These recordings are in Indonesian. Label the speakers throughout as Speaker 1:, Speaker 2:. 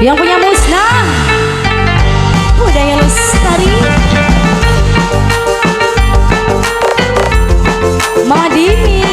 Speaker 1: Yang punya musnah budaya lestari Mama Dini.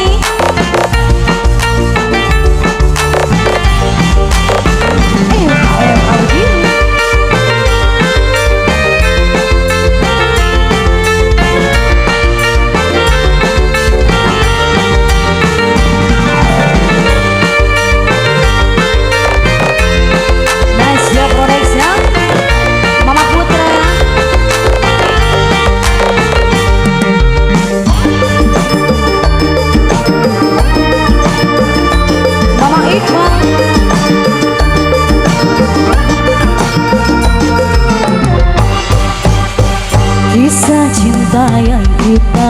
Speaker 2: Kisah cinta yang kita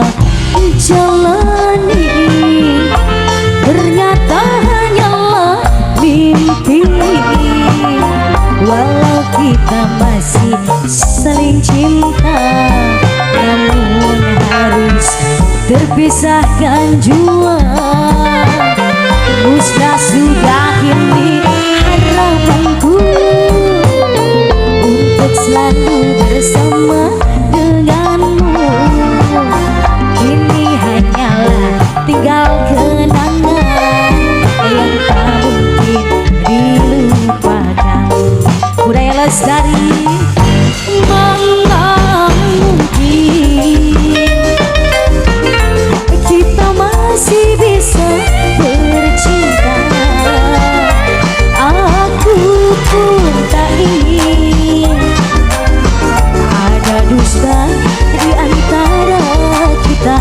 Speaker 2: jalani ternyata hanyalah mimpi. Walau kita masih saling cinta, namun harus terpisahkan jua. Musnah sudah kini harapanku untuk selalu bersama denganmu. Kini hanyalah tinggal kenangan yang tak mungkin dilupakan. Budaya lestari mana mungkin kita masih bisa bercinta. Aku pun tak ingin ada dusta di antara kita.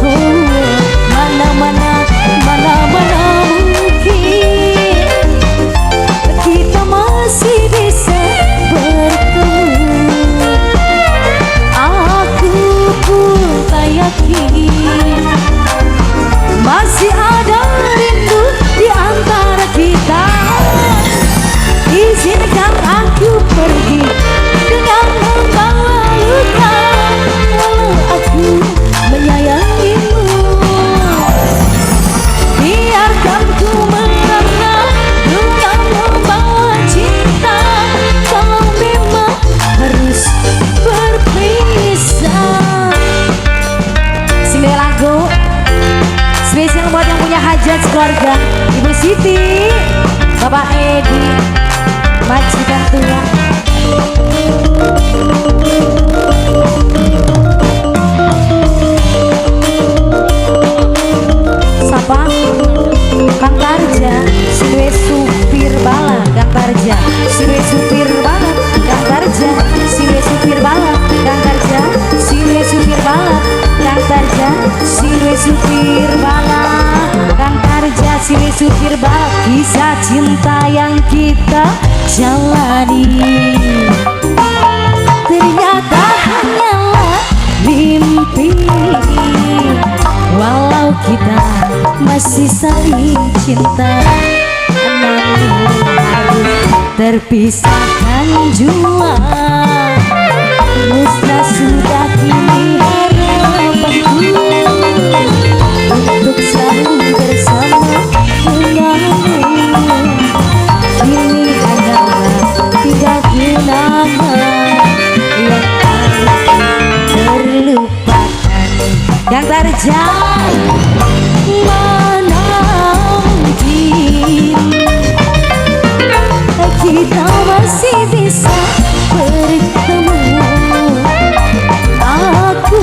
Speaker 2: Oh, mana-mana mungkin kita masih bisa bertemu. Aku pun tak yakin masih ada rindu di antara kita. Izinkan aku pergi dengan membawa luka, walau aku menyayangimu. Biarkan ku merana dengan membawa cinta, kalau memang harus berpisah. Sini lagu spesial buat yang punya hajat keluarga, Ibu Siti, Bapak Edi, majikan tua. Sapa Kang Tarja, Siwe supir bala. Kang Tarja, Siwe supir bala. Kang Tarja, Siwe supir bala. Kang Tarja, Siwe supir bala. Kang Tarja, Siwe supir bala. Kang Tarja, Siwe supir bala. Kisah cinta yang kita jalani ternyata hanyalah mimpi. Walau kita masih saling cinta, namun harus terpisahkan jua. Musnah sudah kini harapanku untuk selalu bersama denganmu. Kini hanyalah tinggal kenangan yang tak terlupakan. Kang Tarja, mana mungkin kita masih bisa bertemu. Aku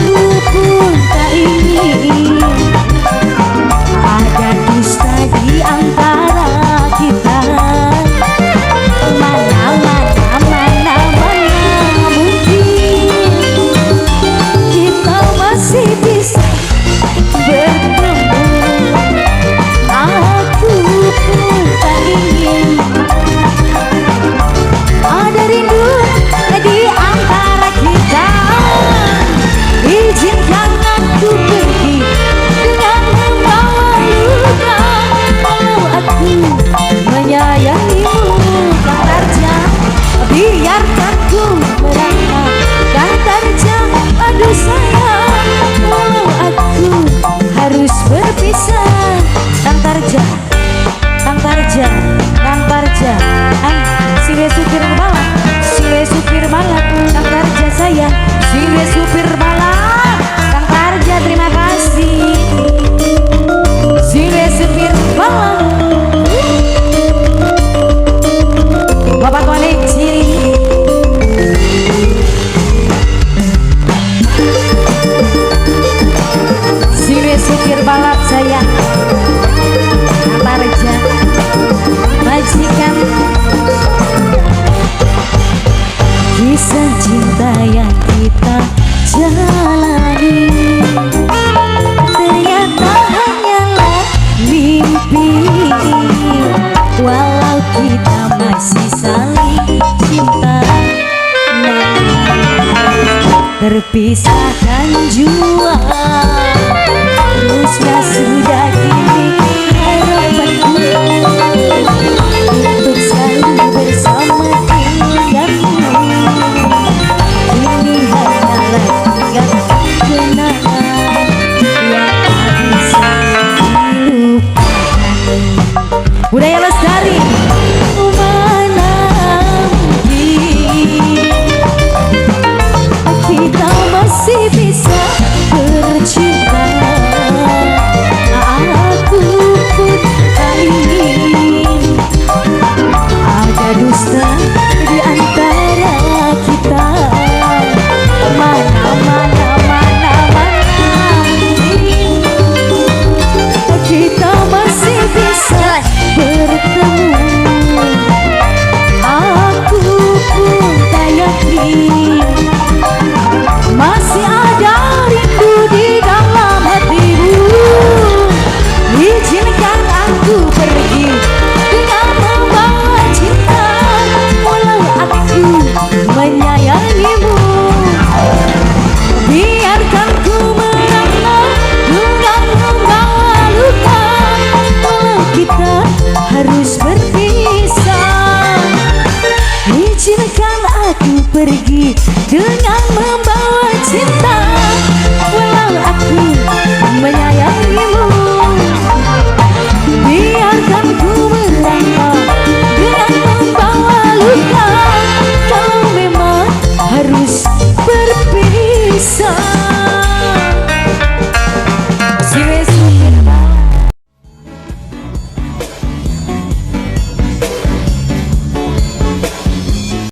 Speaker 2: kisah cinta yang kita jalani ternyata hanyalah mimpi, walau kita masih saling cinta, terpisahkan jua. Teruslah sudah kini harapanku untuk selalu bersama denganmu. Ini hanyalah tinggalkan kenangan yang tak bisa dilupakan. Budaya Lestari. Mana mungkin kita masih bisa bercinta